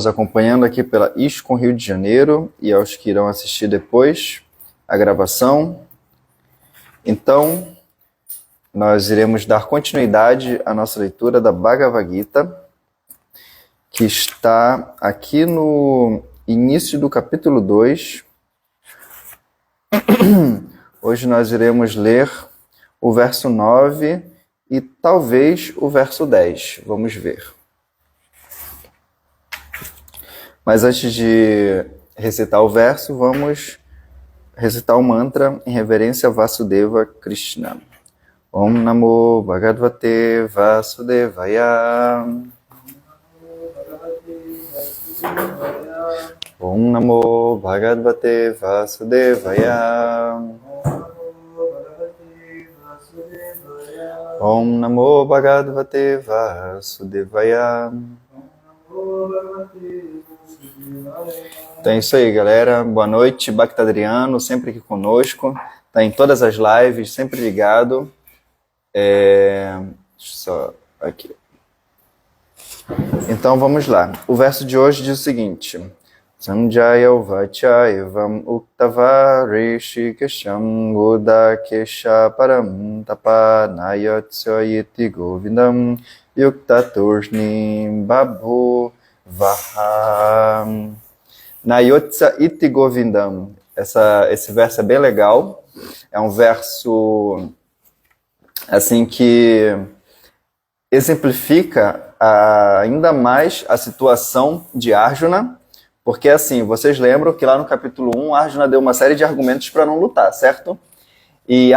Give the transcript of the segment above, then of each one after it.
nos acompanhando aqui pela ISCOM Rio de Janeiro e aos que irão assistir depois a gravação. Então, nós iremos dar continuidade à nossa leitura da Bhagavad Gita, que está aqui no início do capítulo 2. Hoje nós iremos ler o verso 9 e talvez o verso 10. Vamos ver. Mas antes de recitar o verso, vamos recitar o mantra em reverência a Vasudeva Krishna. Om Namo Bhagavate Vasudevaya. Om Namo Bhagavate Vasudevaya. Om Namo Bhagavate Vasudevaya. Então é isso aí, galera. Boa noite, Bhakta Adriano, sempre aqui conosco. Está em todas as lives, sempre ligado. Só aqui. Então vamos lá. O verso de hoje diz o seguinte: Sanjaya Uvachayavam Uktava Rishikesham Godakesha Param Tapanayatsa Yeti Govindam Yuktaturshnim Babhu Vaham Nayotsa Iti Govindam. Esse verso é bem legal. É um verso assim que exemplifica ainda mais a situação de Arjuna, porque assim, vocês lembram que lá no capítulo 1, Arjuna deu uma série de argumentos para não lutar, certo? E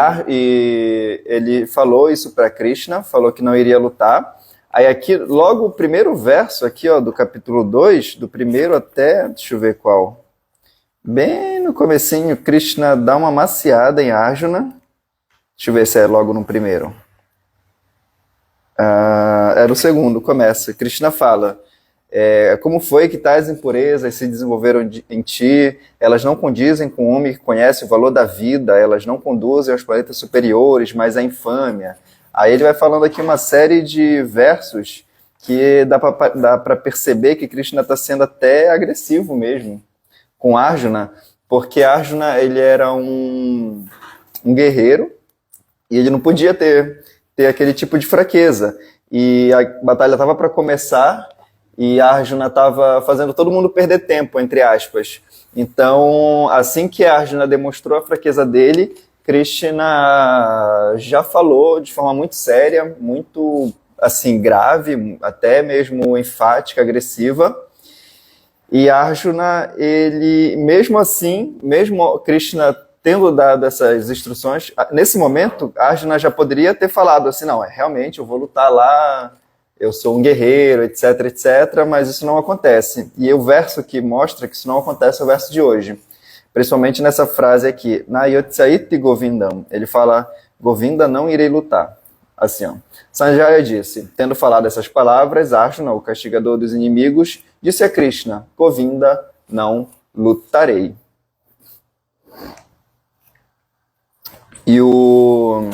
ele falou isso para Krishna, falou que não iria lutar. Aí aqui, logo o primeiro verso aqui, ó, do capítulo 2, do primeiro até, deixa eu ver qual, bem no comecinho, Krishna dá uma maciada em Arjuna. Deixa eu ver se é logo no primeiro. Era o segundo, começa. Krishna fala, como foi que tais impurezas se desenvolveram em ti? Elas não condizem com o homem que conhece o valor da vida, elas não conduzem aos planetas superiores, mas à infâmia. Aí ele vai falando aqui uma série de versos que dá para perceber que Krishna está sendo até agressivo mesmo com Arjuna, porque Arjuna ele era um guerreiro e ele não podia ter aquele tipo de fraqueza. E a batalha estava para começar e Arjuna estava fazendo todo mundo perder tempo, entre aspas. Então, assim que Arjuna demonstrou a fraqueza dele, Krishna já falou de forma muito séria, muito assim grave, até mesmo enfática, agressiva. E Arjuna, ele, mesmo assim, mesmo Krishna tendo dado essas instruções, nesse momento, Arjuna já poderia ter falado assim, não, realmente eu vou lutar lá, eu sou um guerreiro, etc, etc, mas isso não acontece. E o verso que mostra que isso não acontece é o verso de hoje. Principalmente nessa frase aqui, Nayotsaiti Govindam, ele fala, Govinda, não irei lutar. Assim, ó. Sanjaya disse, tendo falado essas palavras, Arjuna, o castigador dos inimigos, disse a Krishna, Govinda, não lutarei. E o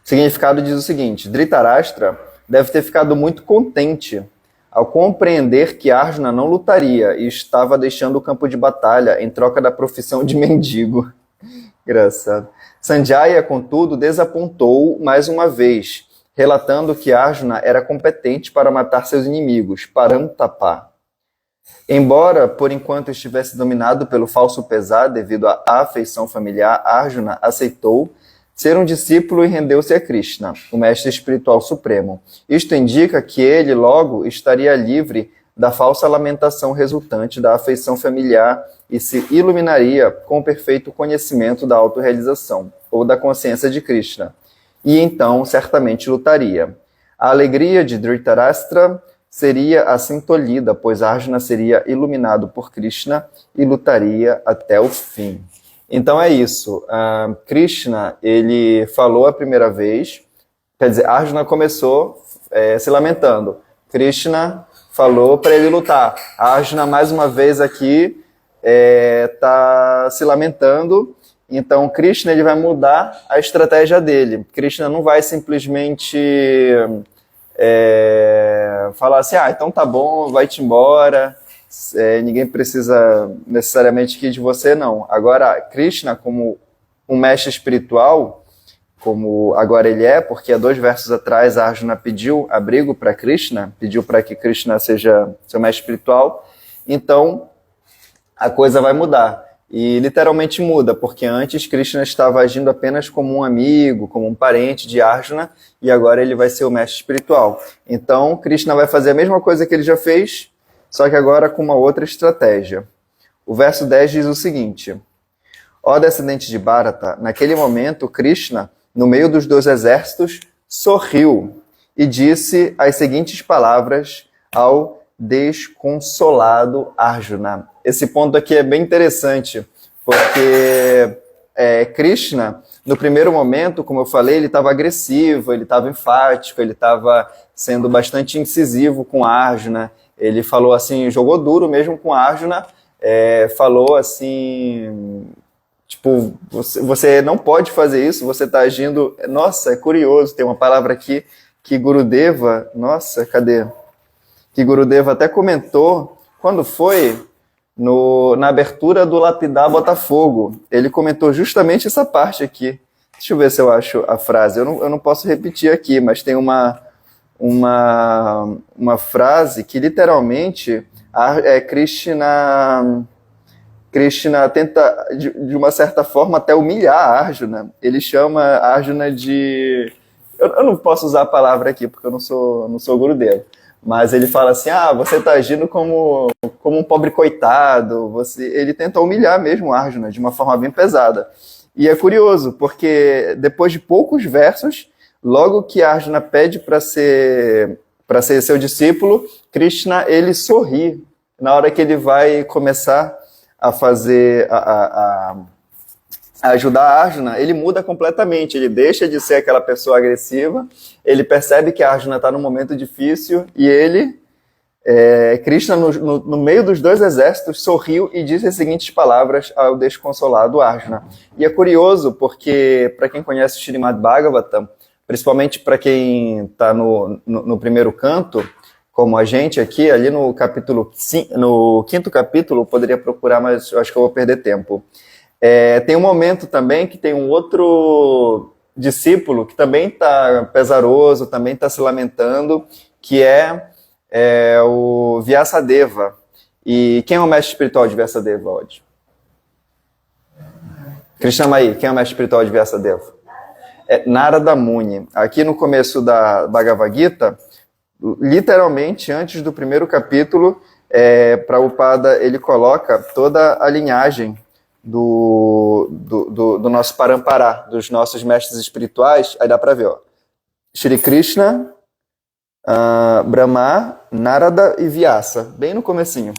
significado diz o seguinte, Dhritarashtra deve ter ficado muito contente ao compreender que Arjuna não lutaria e estava deixando o campo de batalha em troca da profissão de mendigo. Engraçado. Sanjaya, contudo, desapontou mais uma vez, relatando que Arjuna era competente para matar seus inimigos, Parantapa. Embora, por enquanto, estivesse dominado pelo falso pesar devido à afeição familiar, Arjuna aceitou ser um discípulo e rendeu-se a Krishna, o mestre espiritual supremo. Isto indica que ele, logo, estaria livre da falsa lamentação resultante da afeição familiar e se iluminaria com o perfeito conhecimento da autorrealização, ou da consciência de Krishna. E então, certamente, lutaria. A alegria de Dhritarashtra seria assim tolhida, pois Arjuna seria iluminado por Krishna e lutaria até o fim. Então é isso. Krishna, ele falou a primeira vez, quer dizer, Arjuna começou se lamentando. Krishna falou para ele lutar. Arjuna, mais uma vez aqui, está se lamentando. Então, Krishna ele vai mudar a estratégia dele. Krishna não vai simplesmente falar assim, então tá bom, vai-te embora, ninguém precisa necessariamente ir de você, não. Agora, Krishna, como um mestre espiritual, como agora ele é, porque há 2 versos atrás Arjuna pediu abrigo para Krishna, pediu para que Krishna seja seu mestre espiritual, então a coisa vai mudar. E literalmente muda, porque antes Krishna estava agindo apenas como um amigo, como um parente de Arjuna, e agora ele vai ser o mestre espiritual. Então Krishna vai fazer a mesma coisa que ele já fez, só que agora com uma outra estratégia. O verso 10 diz o seguinte: ó descendente de Bharata, naquele momento Krishna, no meio dos 2 exércitos, sorriu e disse as seguintes palavras ao desconsolado Arjuna. Esse ponto aqui é bem interessante, porque Krishna, no primeiro momento, como eu falei, ele estava agressivo, ele estava enfático, ele estava sendo bastante incisivo com Arjuna. Ele falou assim, jogou duro mesmo com Arjuna, falou assim, tipo, você não pode fazer isso, você está agindo... Nossa, é curioso, tem uma palavra aqui que Gurudeva... Nossa, cadê? Que Gurudeva até comentou, quando foi na abertura do Lapidar Botafogo. Ele comentou justamente essa parte aqui. Deixa eu ver se eu acho a frase. Eu não posso repetir aqui, mas tem uma frase que literalmente Krishna tenta, de uma certa forma, até humilhar Arjuna. Ele chama Arjuna de... Eu não posso usar a palavra aqui, porque eu não sou Gurudeva. Mas ele fala assim, você está agindo como um pobre coitado. Ele tenta humilhar mesmo Arjuna de uma forma bem pesada. E é curioso, porque depois de poucos versos, logo que Arjuna pede para ser seu discípulo, Krishna, ele sorri. Na hora que ele vai começar a fazer, a ajudar Arjuna, ele muda completamente, ele deixa de ser aquela pessoa agressiva, ele percebe que Arjuna está num momento difícil e Krishna, no meio dos 2 exércitos, sorriu e disse as seguintes palavras ao desconsolado Arjuna. E é curioso, porque para quem conhece o Srimad Bhagavatam, principalmente para quem está no primeiro canto, como a gente aqui, ali no 5º capítulo, eu poderia procurar, mas eu acho que eu vou perder tempo. Tem um momento também que tem um outro discípulo que também está pesaroso, também está se lamentando, que é o Vyasadeva. E quem é o mestre espiritual de Vyasadeva, Odd? Krishnamai, quem é o mestre espiritual de Vyasadeva? Narada Muni. Aqui no começo da Bhagavad Gita, literalmente antes do primeiro capítulo, Prabhupada ele coloca toda a linhagem do nosso Parampará, dos nossos mestres espirituais. Aí dá para ver, ó. Shri Krishna, Brahma, Narada e Vyasa, bem no comecinho.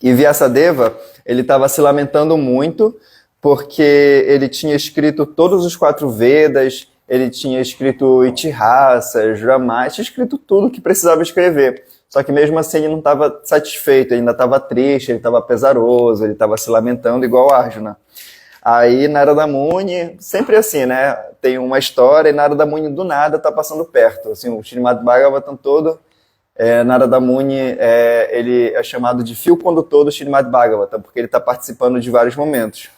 E Vyasadeva, ele estava se lamentando muito, porque ele tinha escrito todos os 4 Vedas, ele tinha escrito Itihasas, Ramayana, tinha escrito tudo que precisava escrever. Só que mesmo assim ele não estava satisfeito, ele ainda estava triste, ele estava pesaroso, ele estava se lamentando igual Arjuna. Aí Narada Muni, sempre assim, né? Tem uma história e Narada Muni do nada está passando perto. Assim, o Srimad Bhagavatam todo, Narada Muni ele é chamado de fio condutor do Srimad Bhagavatam, porque ele está participando de vários momentos.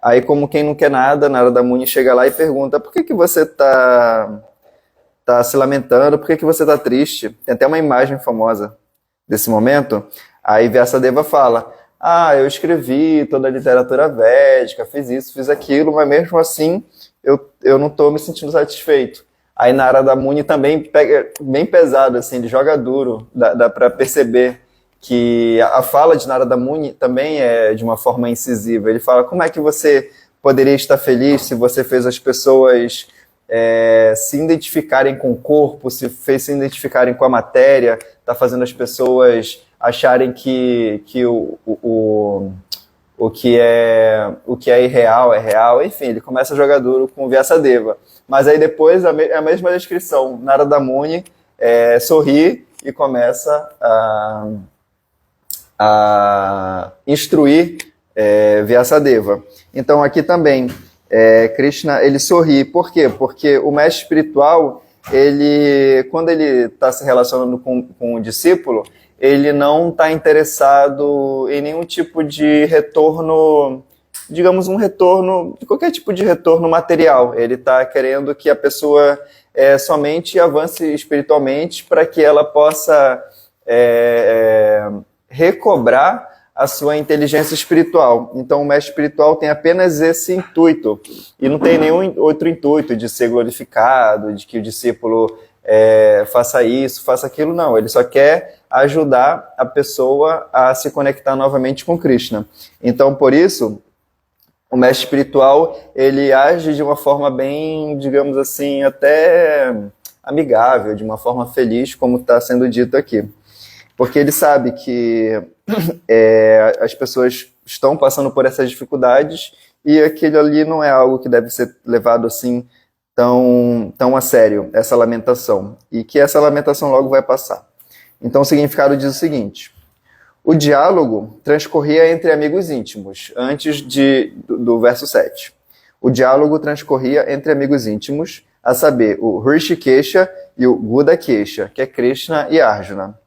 Aí, como quem não quer nada, Narada Muni chega lá e pergunta: por que você está se lamentando? Por que você está triste? Tem até uma imagem famosa desse momento. Aí Vyasadeva fala: eu escrevi toda a literatura védica, fiz isso, fiz aquilo, mas mesmo assim eu não estou me sentindo satisfeito. Aí Narada Muni também pega bem pesado, assim, ele joga duro, dá para perceber que a fala de Narada Muni também é de uma forma incisiva. Ele fala: como é que você poderia estar feliz se você fez as pessoas se identificarem com o corpo, se identificarem com a matéria, está fazendo as pessoas acharem que o que é irreal é real. Enfim, ele começa a jogar duro com o Vyasadeva. Mas aí depois a mesma descrição, Narada Muni sorri e começa a instruir Vyasadeva. Então aqui também Krishna, ele sorri. Por quê? Porque o mestre espiritual, quando ele está se relacionando com o discípulo, ele não está interessado em nenhum tipo de retorno, digamos, um retorno, qualquer tipo de retorno material. Ele está querendo que a pessoa somente avance espiritualmente para que ela possa recobrar a sua inteligência espiritual. Então, o mestre espiritual tem apenas esse intuito, e não tem nenhum outro intuito de ser glorificado, de que o discípulo faça isso, faça aquilo, não. Ele só quer ajudar a pessoa a se conectar novamente com Krishna. Então, por isso, o mestre espiritual, ele age de uma forma bem, digamos assim, até amigável, de uma forma feliz, como está sendo dito aqui. Porque ele sabe que as pessoas estão passando por essas dificuldades e aquilo ali não é algo que deve ser levado assim tão a sério, essa lamentação. E que essa lamentação logo vai passar. Então o significado diz o seguinte: o diálogo transcorria entre amigos íntimos, antes do verso 7. O diálogo transcorria entre amigos íntimos, a saber, o Hrishikesha e o Gudakesha, que é Krishna e Arjuna.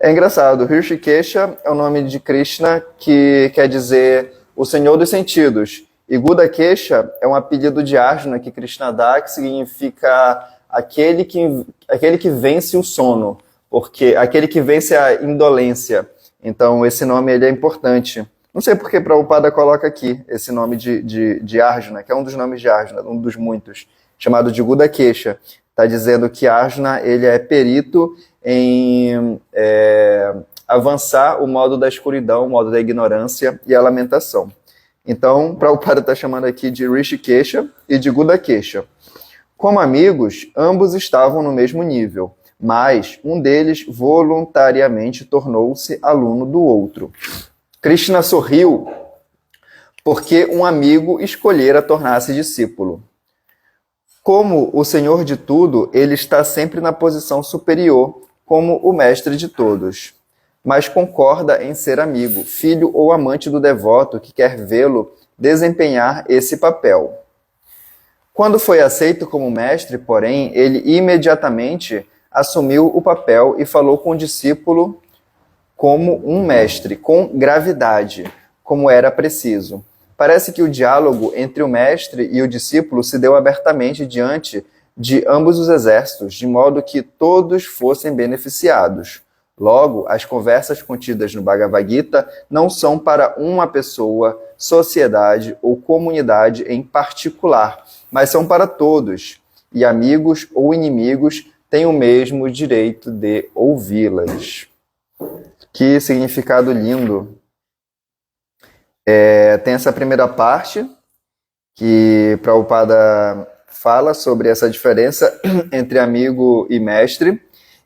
É engraçado, Hrishikesha é o nome de Krishna, que quer dizer o Senhor dos Sentidos. E Gudakesha é um apelido de Arjuna que Krishna dá, que significa aquele que vence o sono, porque aquele que vence a indolência. Então, esse nome ele é importante. Não sei por que Prabhupada coloca aqui esse nome de Arjuna, que é um dos nomes de Arjuna, um dos muitos, chamado de Gudakesha. Está dizendo que Arjuna ele é perito em avançar o modo da escuridão, o modo da ignorância e a lamentação. Então, Prabhupada está chamando aqui de Hrishikesha e de Gudakesha. Como amigos, ambos estavam no mesmo nível, mas um deles voluntariamente tornou-se aluno do outro. Krishna sorriu porque um amigo escolhera tornar-se discípulo. Como o Senhor de tudo, ele está sempre na posição superior, como o mestre de todos, mas concorda em ser amigo, filho ou amante do devoto que quer vê-lo desempenhar esse papel. Quando foi aceito como mestre, porém, ele imediatamente assumiu o papel e falou com o discípulo como um mestre, com gravidade, como era preciso. Parece que o diálogo entre o mestre e o discípulo se deu abertamente diante de ambos os exércitos, de modo que todos fossem beneficiados. Logo, as conversas contidas no Bhagavad Gita não são para uma pessoa, sociedade ou comunidade em particular, mas são para todos, e amigos ou inimigos têm o mesmo direito de ouvi-las. Que significado lindo! Tem essa primeira parte, que Prabhupada fala sobre essa diferença entre amigo e mestre,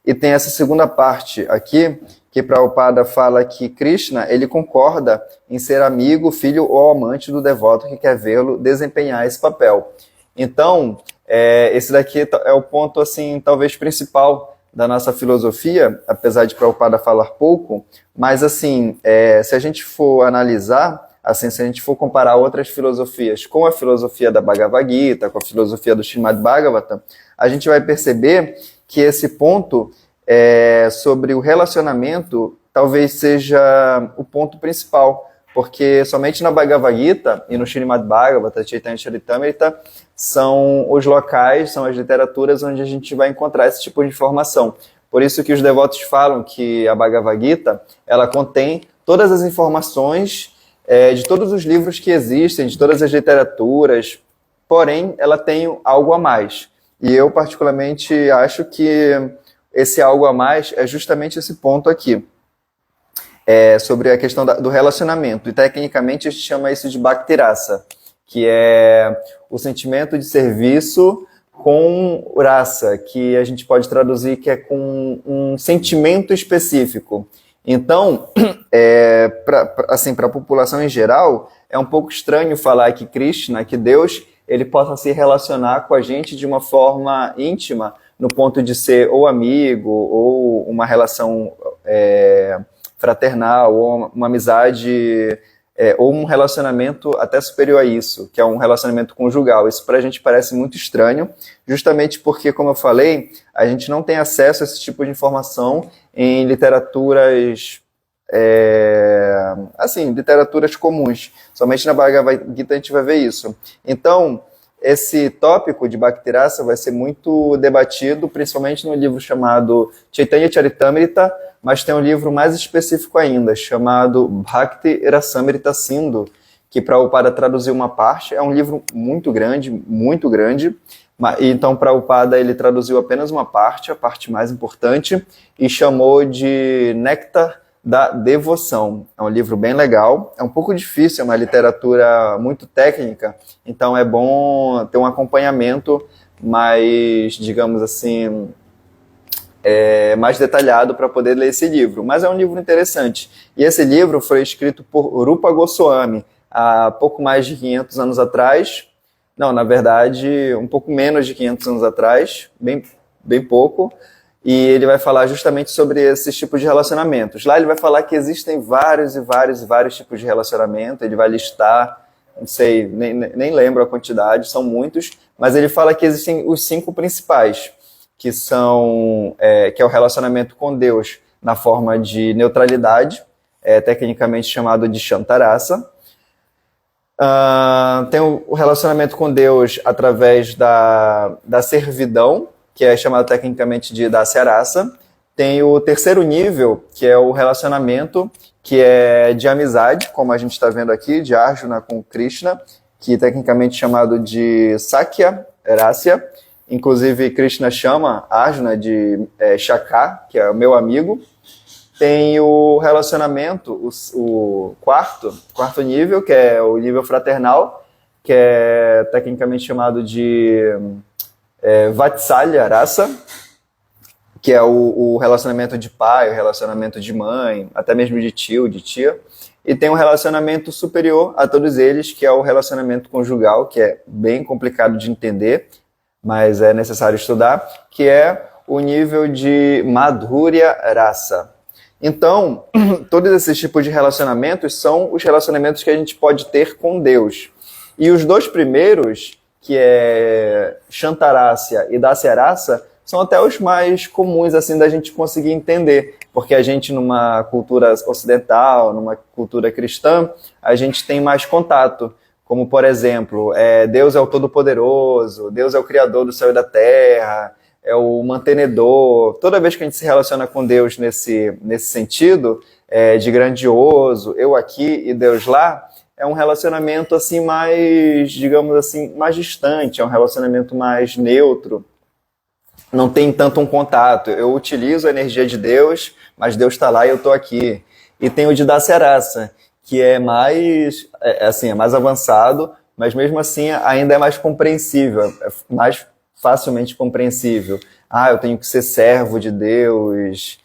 e tem essa segunda parte aqui, que Prabhupada fala que Krishna, ele concorda em ser amigo, filho ou amante do devoto que quer vê-lo desempenhar esse papel. Então, esse daqui é o ponto, assim, talvez principal da nossa filosofia, apesar de Prabhupada falar pouco, mas, assim, se a gente for analisar, assim, se a gente for comparar outras filosofias com a filosofia da Bhagavad Gita, com a filosofia do Srimad Bhagavatam, a gente vai perceber que esse ponto sobre o relacionamento talvez seja o ponto principal, porque somente na Bhagavad Gita e no Srimad Bhagavatam, Chaitanya Charitamrita, são os locais, são as literaturas onde a gente vai encontrar esse tipo de informação. Por isso que os devotos falam que a Bhagavad Gita, ela contém todas as informações de todos os livros que existem, de todas as literaturas, porém, ela tem algo a mais. E eu, particularmente, acho que esse algo a mais é justamente esse ponto aqui, sobre a questão do relacionamento. E, tecnicamente, a gente chama isso de Bhakti-rasa, que é o sentimento de serviço com rasa, que a gente pode traduzir que é com um sentimento específico. Então, para a população em geral, é um pouco estranho falar que Krishna, que Deus, ele possa se relacionar com a gente de uma forma íntima, no ponto de ser ou amigo, ou uma relação fraternal, ou uma amizade ou um relacionamento até superior a isso, que é um relacionamento conjugal. Isso para a gente parece muito estranho, justamente porque, como eu falei, a gente não tem acesso a esse tipo de informação em literaturas, assim, literaturas comuns. Somente na Bhagavad Gita a gente vai ver isso. Então, esse tópico de Bhakti-rasa vai ser muito debatido, principalmente no livro chamado Chaitanya Charitamrita, mas tem um livro mais específico ainda, chamado Bhakti Rasamrita Sindhu, que Prabhupada traduziu uma parte. É um livro muito grande, então Prabhupada ele traduziu apenas uma parte, a parte mais importante, e chamou de Néctar da Devoção. É um livro bem legal, é um pouco difícil, é uma literatura muito técnica, então é bom ter um acompanhamento mais, digamos assim, mais detalhado para poder ler esse livro. Mas é um livro interessante. E esse livro foi escrito por Rupa Goswami há pouco mais de 500 anos atrás. Não, na verdade, um pouco menos de 500 anos atrás, bem pouco. E ele vai falar justamente sobre esses tipos de relacionamentos. Lá ele vai falar que existem vários tipos de relacionamento. Ele vai listar, não sei, nem lembro a quantidade, são muitos. Mas ele fala que existem os 5 principais, que é o relacionamento com Deus na forma de neutralidade, tecnicamente chamado de Shantarasa. Tem o relacionamento com Deus através da servidão, que é chamado tecnicamente de Dasyarasa. Tem o terceiro nível, que é o relacionamento que é de amizade, como a gente está vendo aqui, de Arjuna com Krishna, que é tecnicamente chamado de Sakya Rasya. Inclusive, Krishna chama Arjuna de Shaka, que é o meu amigo. Tem o relacionamento, o quarto nível, que é o nível fraternal, que é tecnicamente chamado de Vatsalya Rasa, que é o relacionamento de pai, o relacionamento de mãe, até mesmo de tio, de tia. E tem um relacionamento superior a todos eles, que é o relacionamento conjugal, que é bem complicado de entender, mas é necessário estudar, que é o nível de Madhurya Rasa. Então, todos esses tipos de relacionamentos são os relacionamentos que a gente pode ter com Deus. E os 2 primeiros, que é Shantarasya e Dasyarasa, são até os mais comuns assim da gente conseguir entender, porque a gente numa cultura ocidental, numa cultura cristã, a gente tem mais contato. Como, por exemplo, Deus é o Todo-Poderoso, Deus é o Criador do céu e da terra, é o mantenedor. Toda vez que a gente se relaciona com Deus nesse sentido, de grandioso, eu aqui e Deus lá, é um relacionamento assim mais, digamos assim, mais distante, é um relacionamento mais neutro. Não tem tanto um contato. Eu utilizo a energia de Deus, mas Deus está lá e eu estou aqui. E tem o de Dasyarasa, que é mais avançado, mas mesmo assim ainda é mais compreensível, é mais facilmente compreensível. Eu tenho que ser servo de Deus,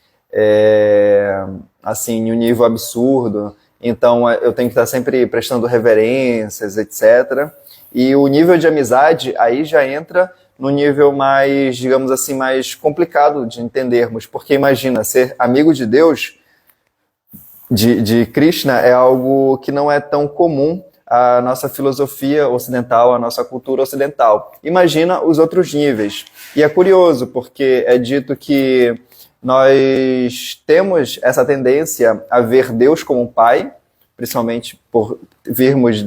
assim, em um nível absurdo, então eu tenho que estar sempre prestando reverências, etc. E o nível de amizade aí já entra no nível mais, digamos assim, mais complicado de entendermos, porque imagina, ser amigo de Deus, de Krishna, é algo que não é tão comum à nossa filosofia ocidental, à nossa cultura ocidental. Imagina os outros níveis. E é curioso, porque é dito que nós temos essa tendência a ver Deus como um pai, principalmente por virmos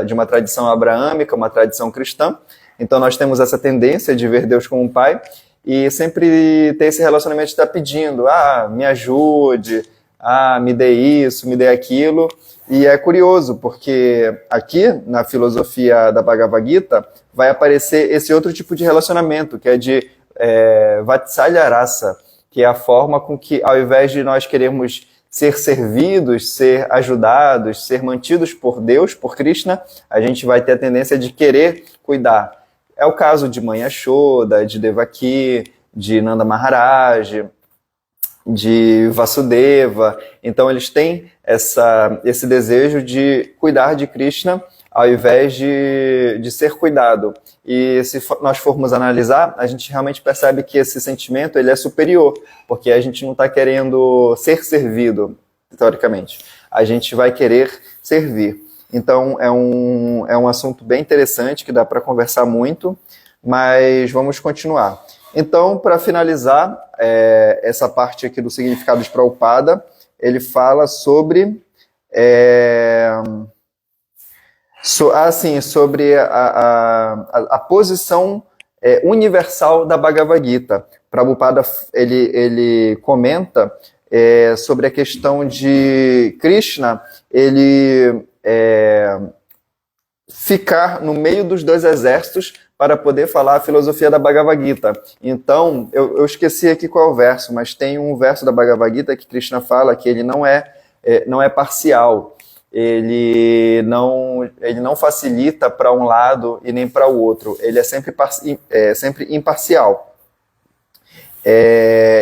de uma tradição abraâmica, uma tradição cristã. Então nós temos essa tendência de ver Deus como um pai e sempre ter esse relacionamento de estar pedindo, me ajude, me dê isso, me dê aquilo. E é curioso, porque aqui na filosofia da Bhagavad Gita vai aparecer esse outro tipo de relacionamento, que é de Vatsalya Rasa, que é a forma com que, ao invés de nós querermos ser servidos, ser ajudados, ser mantidos por Deus, por Krishna, a gente vai ter a tendência de querer cuidar. É o caso de Mãe Yashoda, de Devaki, de Nanda Maharaj, de Vasudeva. Então eles têm esse desejo de cuidar de Krishna ao invés de ser cuidado. E se nós formos analisar, a gente realmente percebe que esse sentimento ele é superior, porque a gente não está querendo ser servido, teoricamente. a gente vai querer servir. Então, é um assunto bem interessante, que dá para conversar muito, mas vamos continuar. Então, para finalizar essa parte aqui do significado de Prabhupada, ele fala sobre... sobre a posição universal da Bhagavad Gita. Prabhupada, ele comenta sobre a questão de Krishna, ele ficar no meio dos dois exércitos para poder falar a filosofia da Bhagavad Gita. Então, eu esqueci aqui qual é o verso, mas tem um verso da Bhagavad Gita que Krishna fala que ele não é parcial. Ele não facilita para um lado e nem para o outro. Ele é sempre imparcial.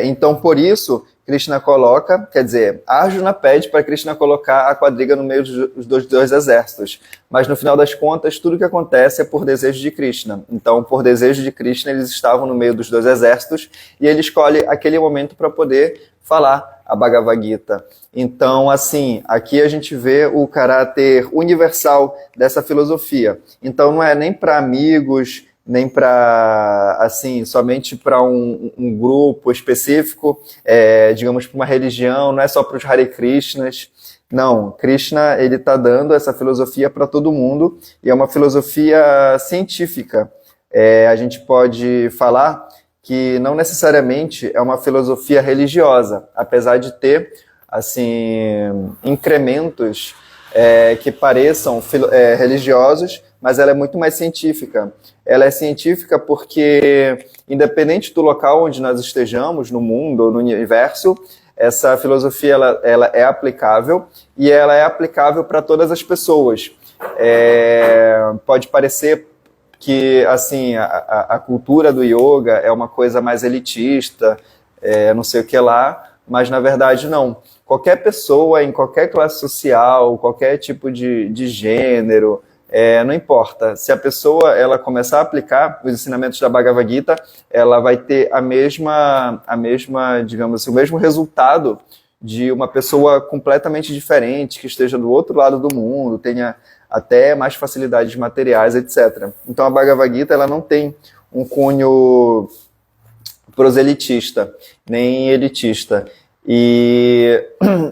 Então, por isso, Krishna coloca, quer dizer, Arjuna pede para Krishna colocar a quadriga no meio dos dois exércitos. Mas, no final das contas, tudo que acontece é por desejo de Krishna. Então, por desejo de Krishna, eles estavam no meio dos dois exércitos e ele escolhe aquele momento para poder falar a Bhagavad Gita. Então, assim, aqui a gente vê o caráter universal dessa filosofia. Então, não é nem para amigos, nem para, assim, somente para um grupo específico, digamos, para uma religião, não é só para os Hare Krishnas. Não, Krishna, ele está dando essa filosofia para todo mundo, e é uma filosofia científica. A gente pode falar que não necessariamente é uma filosofia religiosa, apesar de ter, assim, incrementos que pareçam religiosos, mas ela é muito mais científica. Ela é científica porque, independente do local onde nós estejamos, no mundo ou no universo, essa filosofia ela é aplicável, e ela é aplicável para todas as pessoas. Pode parecer que, assim, a cultura do yoga é uma coisa mais elitista, não sei o que lá, mas na verdade não. Qualquer pessoa, em qualquer classe social, qualquer tipo de gênero, não importa. Se a pessoa ela começar a aplicar os ensinamentos da Bhagavad Gita, ela vai ter a mesma, digamos assim, o mesmo resultado de uma pessoa completamente diferente, que esteja do outro lado do mundo, tenha até mais facilidades materiais, etc. Então a Bhagavad Gita ela não tem um cunho proselitista, nem elitista. E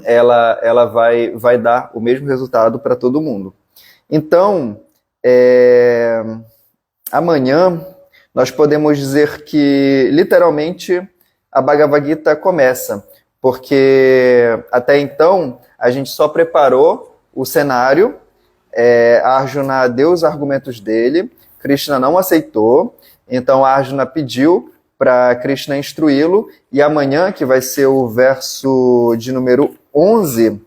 ela vai dar o mesmo resultado para todo mundo. Então, amanhã nós podemos dizer que, literalmente, a Bhagavad Gita começa, porque até então a gente só preparou o cenário, Arjuna deu os argumentos dele, Krishna não aceitou, então Arjuna pediu para Krishna instruí-lo, e amanhã, que vai ser o verso de número 11,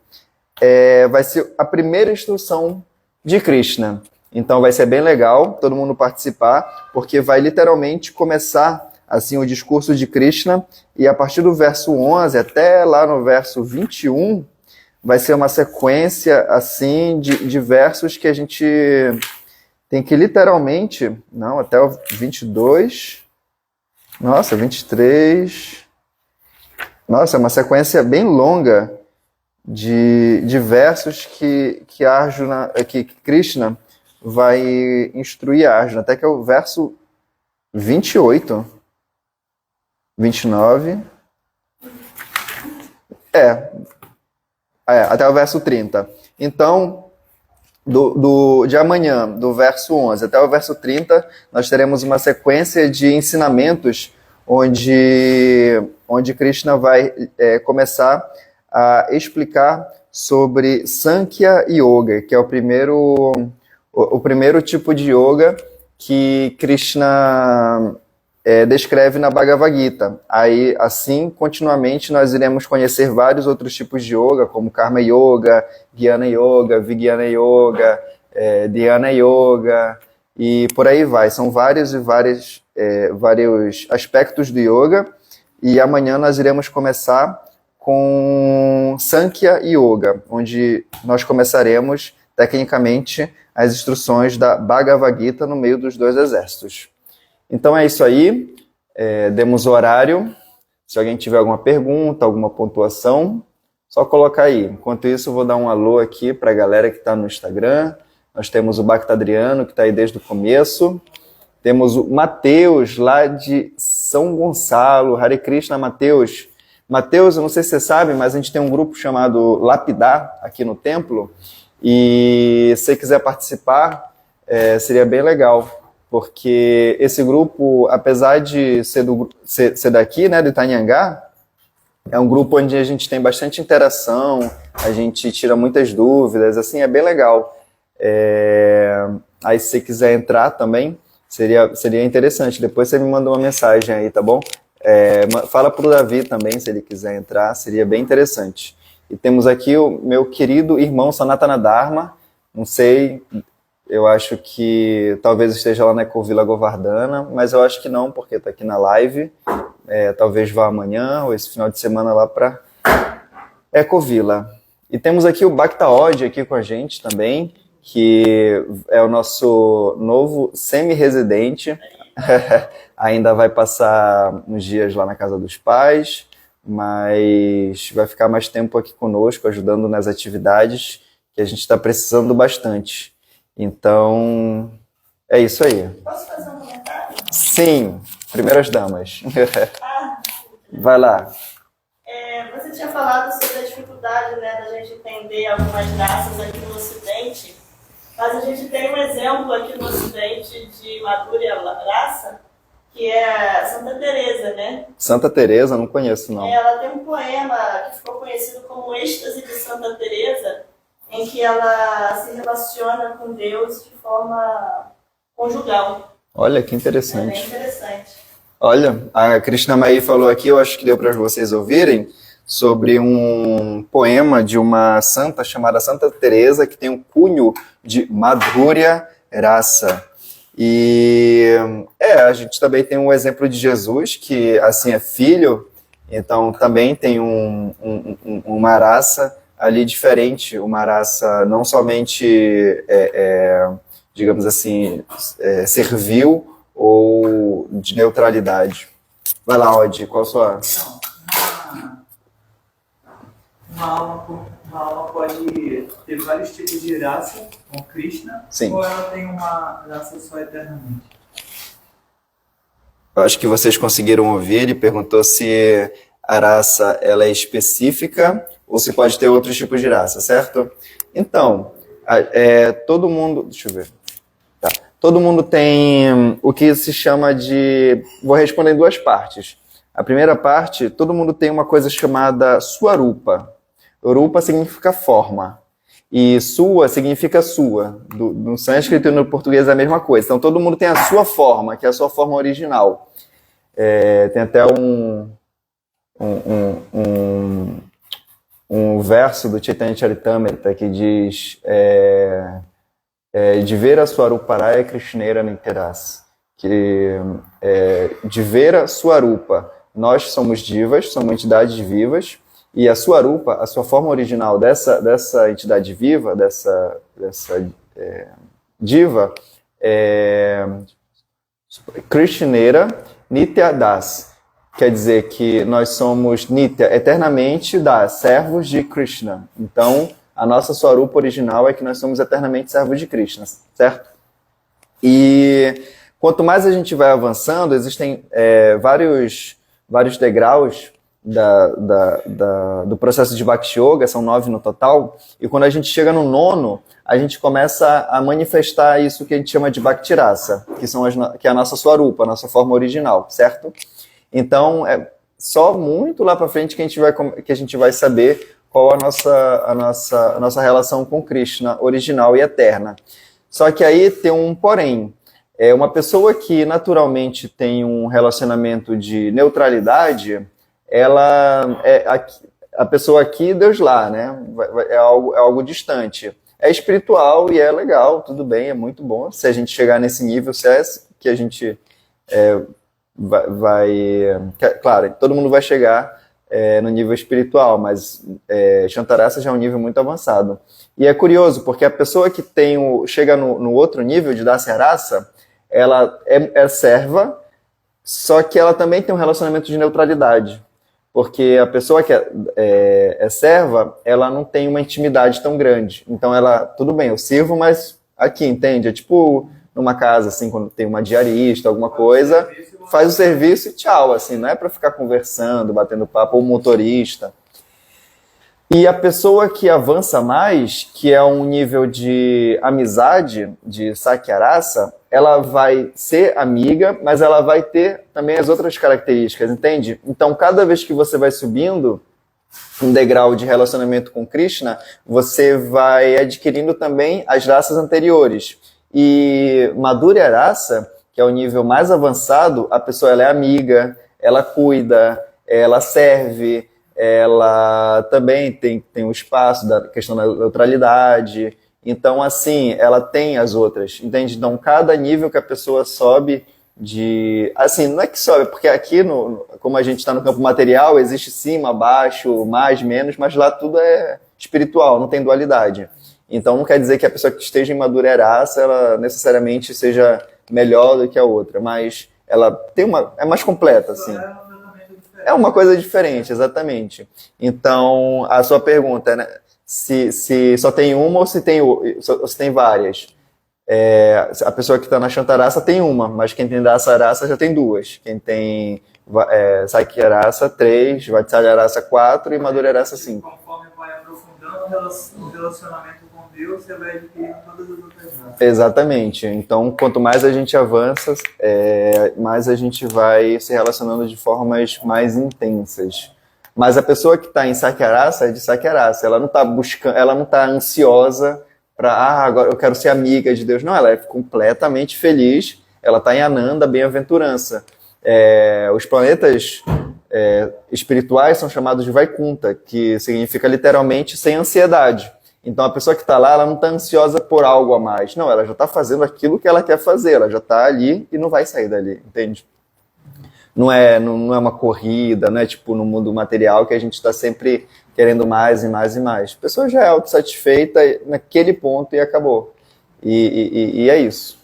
vai ser a primeira instrução de Krishna. Então vai ser bem legal todo mundo participar, porque vai literalmente começar assim o discurso de Krishna, e a partir do verso 11 até lá no verso 21, vai ser uma sequência assim de versos que a gente tem que literalmente, não, até o 22, nossa, 23, nossa, é uma sequência bem longa de versos que Krishna vai instruir Arjuna, até que é o verso 28, 29, até o verso 30. Então, de amanhã, do verso 11 até o verso 30, nós teremos uma sequência de ensinamentos onde Krishna vai começar a explicar sobre Sankhya Yoga, que é o primeiro tipo de yoga que Krishna descreve na Bhagavad Gita. Aí, assim, continuamente, nós iremos conhecer vários outros tipos de yoga, como Karma Yoga, Jnana Yoga, Vijnana Yoga, Dhyana Yoga, e por aí vai. São vários aspectos do yoga, e amanhã nós iremos começar com Sankhya Yoga, onde nós começaremos, tecnicamente, as instruções da Bhagavad Gita no meio dos dois exércitos. Então é isso aí, demos o horário. Se alguém tiver alguma pergunta, alguma pontuação, Só colocar aí. Enquanto isso, eu vou dar um alô aqui para a galera que está no Instagram. Nós temos o Bacta Adriano, que está aí desde o começo. Temos o Matheus, lá de São Gonçalo. Hare Krishna, Matheus. Matheus, eu não sei se você sabe, mas a gente tem um grupo chamado Lapidar aqui no templo. E se você quiser participar, seria bem legal. Porque esse grupo, apesar de ser daqui, né, do Itanhangá, é um grupo onde a gente tem bastante interação, a gente tira muitas dúvidas, assim, é bem legal. Aí se você quiser entrar também, seria interessante. Depois você me manda uma mensagem aí, tá bom? Fala pro Davi também, se ele quiser entrar, seria bem interessante. E temos aqui o meu querido irmão Sanatana Dharma, não sei, eu acho que talvez esteja lá na Ecovila Govardhana, mas eu acho que não, porque está aqui na live. Talvez vá amanhã ou esse final de semana lá para Ecovila. E temos aqui o Bacta Odd aqui com a gente também, que é o nosso novo semi-residente. Ainda vai passar uns dias lá na casa dos pais, mas vai ficar mais tempo aqui conosco, ajudando nas atividades que a gente está precisando bastante. Então, é isso aí. Posso fazer um comentário? Sim, primeiras damas. Vai lá. Você tinha falado sobre a dificuldade, né, da gente entender algumas raças aqui no Ocidente, mas a gente tem um exemplo aqui no Ocidente de Madhurya raça, que é Santa Teresa, né? Santa Teresa, não conheço, não. Ela tem um poema que ficou conhecido como Êxtase de Santa Teresa, em que ela se relaciona com Deus de forma conjugal. Olha, que interessante. É bem interessante. Olha, a Krishna Mai falou aqui, eu acho que deu para vocês ouvirem, sobre um poema de uma santa chamada Santa Teresa, que tem um cunho de Madhurya Rasa. E a gente também tem um exemplo de Jesus, que assim é filho, então também tem uma raça ali diferente, uma raça não somente, digamos assim, servil ou de neutralidade. Vai lá, Odd, qual a sua... Uma alma pode ter vários tipos de raça com Krishna, Sim. Ou ela tem uma raça só eternamente? Eu acho que vocês conseguiram ouvir, ele perguntou se a raça ela é específica ou se pode ter outros tipos de raça, certo? Então, todo mundo... Deixa eu ver. Tá. Todo mundo tem o que se chama de... Vou responder em duas partes. A primeira parte, todo mundo tem uma coisa chamada Swarupa. Rupa significa forma. E Sua significa sua. No sânscrito e no português é a mesma coisa. Então todo mundo tem a sua forma, que é a sua forma original. Tem até um verso do Chaitanya Charitamrita que diz de ver a Swaruparaya Krishneira Niteras, que de ver a Swarupa, nós somos divas, somos entidades vivas, e a Swarupa, a sua forma original dessa entidade viva, dessa diva, Krishneira Nitya Das. Quer dizer que nós somos Nitya, eternamente Das, servos de Krishna. Então, a nossa Swarupa original é que nós somos eternamente servos de Krishna, certo? E quanto mais a gente vai avançando, existem vários degraus do processo de Bhakti Yoga, são 9 no total, e quando a gente chega no 9º, a gente começa a manifestar isso que a gente chama de Bhakti Rasa, que é a nossa Swarupa, a nossa forma original, certo? Então, é só muito lá para frente que a gente vai saber qual a nossa relação com Krishna original e eterna. Só que aí tem um porém. Uma pessoa que naturalmente tem um relacionamento de neutralidade, ela é a pessoa aqui, Deus lá, né? É algo distante. É espiritual e é legal, tudo bem, é muito bom. Se a gente chegar nesse nível, se é que a gente claro, todo mundo vai chegar no nível espiritual, mas Shantarasa já é um nível muito avançado. E é curioso, porque a pessoa que chega no outro nível de Dasya Rasa, ela é serva, só que ela também tem um relacionamento de neutralidade. Porque a pessoa que é serva, ela não tem uma intimidade tão grande. Então ela, tudo bem, eu sirvo, mas aqui, entende? É tipo numa casa, assim, quando tem uma diarista, alguma coisa, faz o serviço e tchau, assim, não é para ficar conversando, batendo papo, ou motorista. E a pessoa que avança mais, que é um nível de amizade, de Sakyarasa, ela vai ser amiga, mas ela vai ter também as outras características, entende? Então, cada vez que você vai subindo um degrau de relacionamento com Krishna, você vai adquirindo também as raças anteriores. E Madhurya Rasa, que é o nível mais avançado, a pessoa ela é amiga, ela cuida, ela serve, ela também tem um espaço da questão da neutralidade. Então, assim, ela tem as outras, entende? Então, cada nível que a pessoa sobe de... Assim, não é que sobe, porque aqui, como a gente está no campo material, existe cima, baixo, mais, menos, mas lá tudo é espiritual, não tem dualidade. Então, não quer dizer que a pessoa que esteja em Madhurya Rasa, ela necessariamente seja melhor do que a outra, mas ela tem é mais completa, assim. É uma coisa diferente, exatamente. Então, a sua pergunta, né? Se só tem uma ou se tem várias. A pessoa que está na Shantarasa tem uma, mas quem tem Dasarasa já tem duas. Quem tem Sakyarasa, 3, Vatsalyarasa, 4 e Madhurya-rasa, 5. Conforme vai aprofundando o relacionamento com Deus, você vai adquirindo todas as outras raças. Exatamente. Então, quanto mais a gente avança, mais a gente vai se relacionando de formas mais intensas. Mas a pessoa que está em Sakyarasa é de Sakyarasa. Ela não está buscando, ela não está ansiosa para, agora eu quero ser amiga de Deus. Não, ela é completamente feliz. Ela está em Ananda, bem-aventurança. Os planetas espirituais são chamados de Vaikunta, que significa literalmente sem ansiedade. Então a pessoa que está lá, ela não está ansiosa por algo a mais. Não, ela já está fazendo aquilo que ela quer fazer. Ela já está ali e não vai sair dali, entende? Não é uma corrida, não é tipo no mundo material que a gente está sempre querendo mais e mais e mais. A pessoa já é autossatisfeita naquele ponto e acabou. E é isso.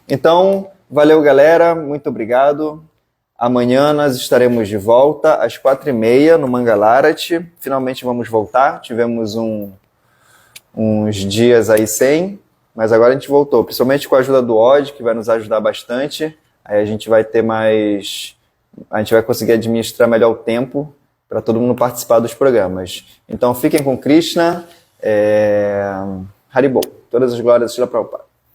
Então, valeu, galera. Muito obrigado. Amanhã nós estaremos de volta às 4h30 no Mangalarati. Finalmente vamos voltar. Tivemos uns dias aí sem, mas agora a gente voltou. Principalmente com a ajuda do Odd, que vai nos ajudar bastante. Aí a gente vai ter mais... A gente vai conseguir administrar melhor o tempo para todo mundo participar dos programas. Então fiquem com Krishna. Haribol. Todas as glórias de Shila Prabhupada.